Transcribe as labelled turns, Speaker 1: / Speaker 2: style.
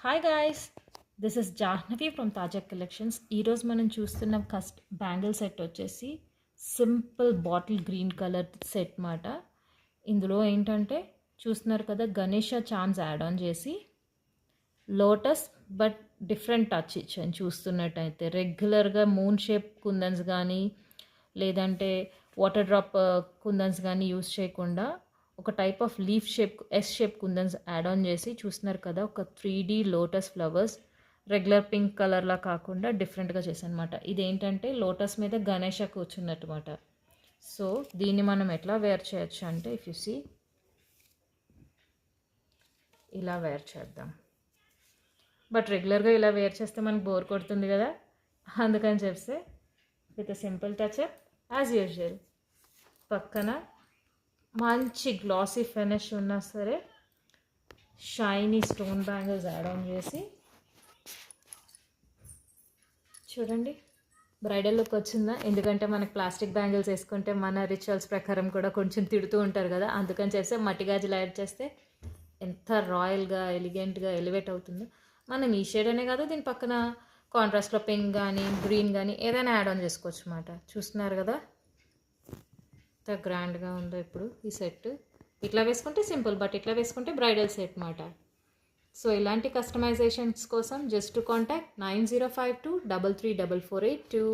Speaker 1: Hi guys, this is Jahnavi from తాజా collections. ఈరోజు మనం చూస్తున్న బ్యాంగిల్ సెట్ వచ్చేసి simple bottle green colour set మాట. ఇందులో ఏంటంటే చూస్తున్నారు కదా, గణేష చామ్స్ యాడ్ ఆన్ చేసి లోటస్ బట్ డిఫరెంట్ టచ్ ఇచ్చాను. చూస్తున్నట్టయితే రెగ్యులర్గా మూన్ షేప్ కుందన్స్ కానీ లేదంటే వాటర్ డ్రాప్ కుందన్స్ కానీ యూస్ చేయకుండా ఒక type of leaf shape shape kundans add on చేసి చూస్తున్నారు కదా, ఒక 3D lotus flowers regular pink కలర్లా కాకుండా డిఫరెంట్గా చేశాను అనమాట. ఇదేంటంటే లోటస్ మీద గణేష కూర్చున్నట్టుమాట. సో దీన్ని మనం ఎట్లా వేర్ చేయొచ్చు అంటే, ఇఫ్ యు సీ ఇలా వేర్ చేద్దాం. బట్ రెగ్యులర్గా ఇలా వేర్ చేస్తే మనకు బోర్ కొడుతుంది కదా, అందుకని చెప్తే with simple touch as usual పక్కన మంచి గ్లాసీ ఫినిష్ ఉన్నా సరే shiny stone bangles add on చేసి చూడండి, బ్రైడల్ లుక్ వచ్చిందా? ఎందుకంటే మనకి ప్లాస్టిక్ బ్యాంగిల్స్ వేసుకుంటే మన రిచువల్స్ ప్రకారం కూడా కొంచెం తిడుతూ ఉంటారు కదా, అందుకని చేస్తే మట్టి గాజులు యాడ్ చేస్తే ఎంత రాయల్గా ఎలిగెంట్గా ఎలివేట్ అవుతుందో. మనం ఈ షేడ్ అనే కాదు, దీని పక్కన కాంట్రాస్ట్లో పింక్ కానీ గ్రీన్ కానీ ఏదైనా యాడ్ ఆన్ చేసుకోవచ్చు అన్నమాట. చూస్తున్నారు కదా ఎంత గ్రాండ్గా ఉందో. ఇప్పుడు ఈ సెట్ ఇట్లా వేసుకుంటే సింపుల్, బట్ ఇట్లా వేసుకుంటే బ్రైడల్ సెట్ మాట. సో ఇలాంటి కస్టమైజేషన్స్ కోసం జస్ట్ కాంటాక్ట్ 9052334482.